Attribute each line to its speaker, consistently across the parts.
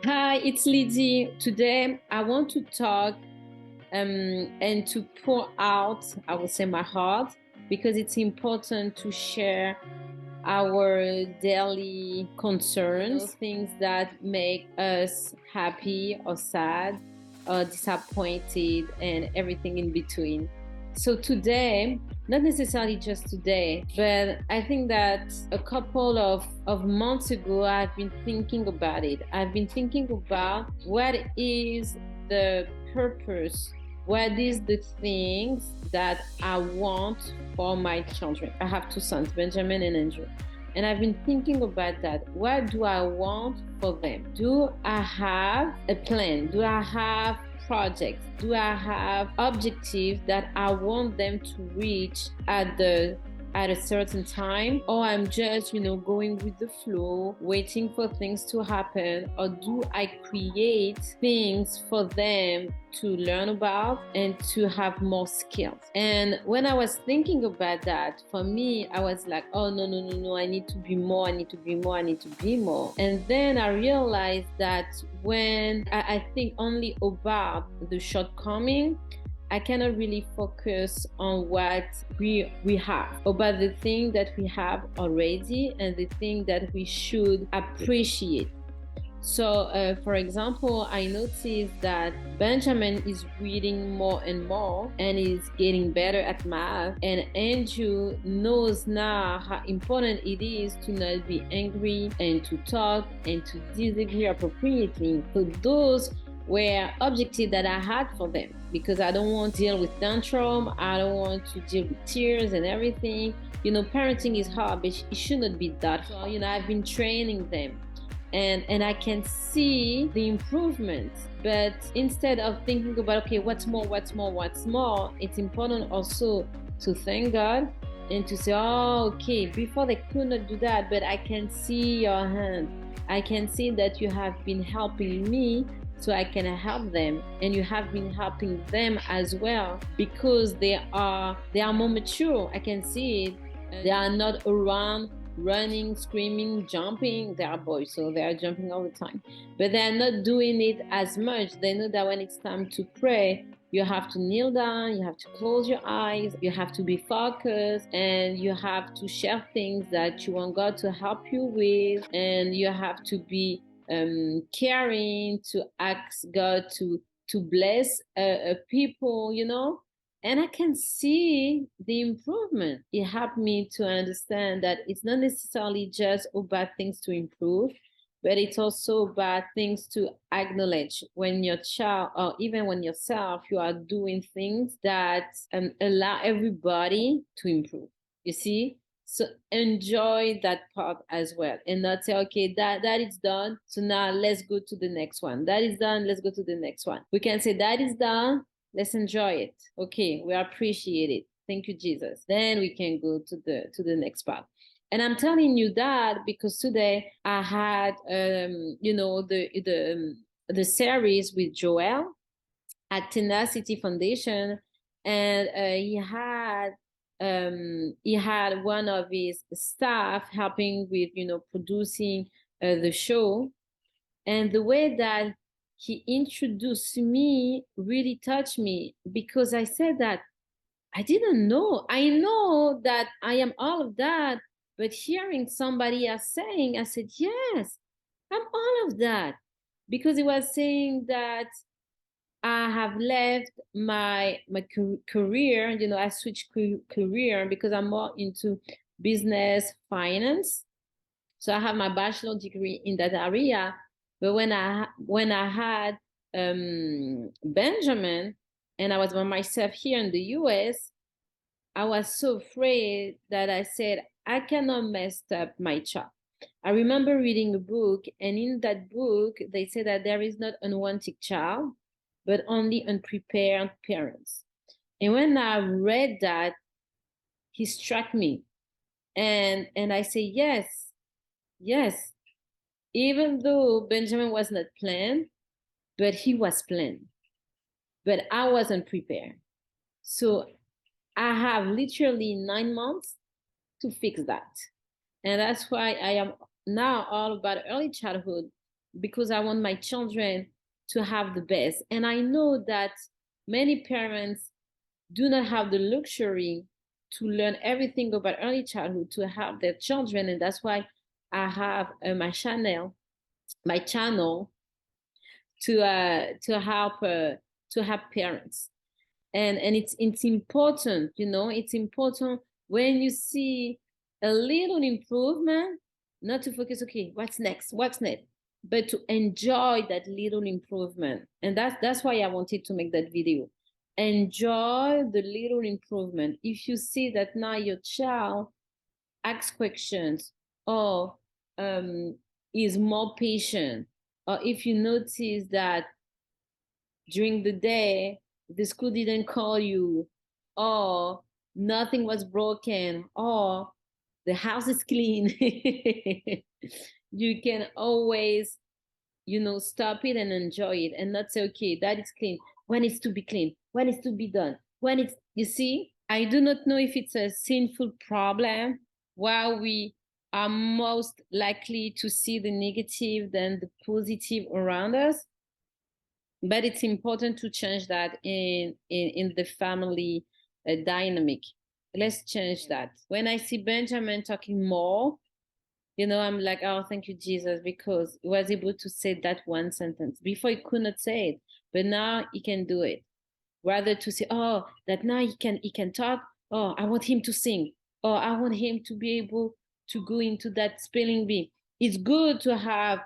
Speaker 1: Hi, it's Lydie. Today I want to talk and to pour out, I would say, my heart because it's important to share our daily concerns, things that make us happy or sad or disappointed and everything in between. So today, not necessarily just today, but I think that a couple of months ago, I've been thinking about it. I've been thinking about what is the purpose, what is the things that I want for my children. I have two sons, Benjamin and Andrew. And I've been thinking about that. What do I want for them? Do I have a plan? Do I have projects? Do I have objectives that I want them to reach at a certain time, or I'm just, going with the flow, waiting for things to happen, or do I create things for them to learn about and to have more skills? And when I was thinking about that, for me, I was like, oh, no, no, no, no, I need to be more, I need to be more, I need to be more. And then I realized that when I think only about the shortcoming, I cannot really focus on what we have, about the thing that we have already and the thing that we should appreciate. So, for example, I noticed that Benjamin is reading more and more and is getting better at math. And Andrew knows now how important it is to not be angry and to talk and to disagree appropriately. So those were objectives that I had for them because I don't want to deal with tantrum. I don't want to deal with tears and everything. Parenting is hard, but it should not be that hard. So, I've been training them and I can see the improvement. But instead of thinking about, okay, what's more, it's important also to thank God and to say, oh, okay, before they could not do that, but I can see your hand. I can see that you have been helping me so I can help them, and you have been helping them as well because they are more mature. I can see it. They are not around running, screaming, jumping. They are boys, so they are jumping all the time. But they're not doing it as much. They know that when it's time to pray, you have to kneel down, you have to close your eyes, you have to be focused, and you have to share things that you want God to help you with, and you have to be caring, to ask God to bless people. And I can see the improvement. It helped me to understand that it's not necessarily just about things to improve, but it's also about things to acknowledge when your child or even when yourself, you are doing things that allow everybody to improve. You see? So enjoy that part as well and not say, okay, that is done. So now let's go to the next one. That is done. Let's go to the next one. We can say that is done. Let's enjoy it. Okay, we appreciate it. Thank you, Jesus. Then we can go to the next part. And I'm telling you that because today I had the series with Joel at Tenacity Foundation, and he had one of his staff helping with producing the show, and the way that he introduced me really touched me because I said that I didn't know. I know that I am all of that, but hearing somebody else saying, I said, yes, I'm all of that. Because he was saying that I have left my career, I switched career because I'm more into business finance. So I have my bachelor degree in that area. But when I had Benjamin and I was by myself here in the US, I was so afraid that I said, I cannot mess up my child. I remember reading a book, and in that book, they say that there is not unwanted child, but only unprepared parents. And when I read that, he struck me. And I say, yes, yes. Even though Benjamin was not planned, but he was planned. But I wasn't prepared. So I have literally 9 months to fix that. And that's why I am now all about early childhood because I want my children to have the best. And I know that many parents do not have the luxury to learn everything about early childhood to help their children. And that's why I have my channel to help parents. And it's important, it's important when you see a little improvement, not to focus, okay, what's next, but to enjoy that little improvement. And that's why I wanted to make that video. Enjoy the little improvement. If you see that now your child asks questions, or is more patient, or if you notice that during the day the school didn't call you, or nothing was broken, or the house is clean, you can always, stop it and enjoy it, and not say, okay, that is clean, when it's to be clean, when it's to be done, when it's, you see, I do not know if it's a sinful problem, while we are most likely to see the negative than the positive around us. But it's important to change that in the family dynamic. Let's change that. When I see Benjamin talking more, I'm like, oh, thank you, Jesus, because he was able to say that one sentence. Before he could not say it, but now he can do it. Rather to say, oh, that now he can talk. Oh, I want him to sing. Oh, I want him to be able to go into that spelling bee. It's good to have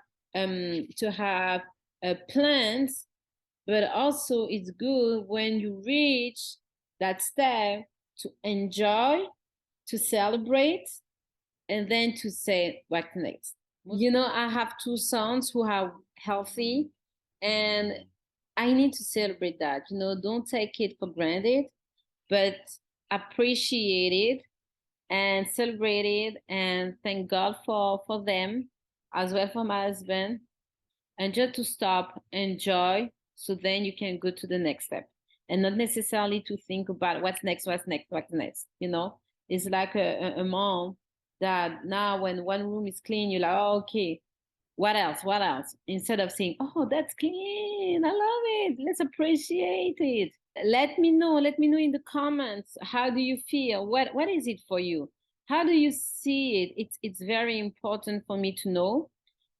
Speaker 1: plans, but also it's good when you reach that step to enjoy, to celebrate, and then to say what next. I have two sons who are healthy, and I need to celebrate that. Don't take it for granted, but appreciate it and celebrate it, and thank God for them, as well for my husband, and just to stop, enjoy, so then you can go to the next step, and not necessarily to think about what's next. It's like a mom that now when one room is clean, you're like, oh, okay, what else, instead of saying, oh, that's clean, I love it, let's appreciate it. Let me know in the comments, how do you feel, what is it for you, how do you see it? It's very important for me to know,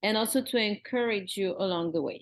Speaker 1: and also to encourage you along the way.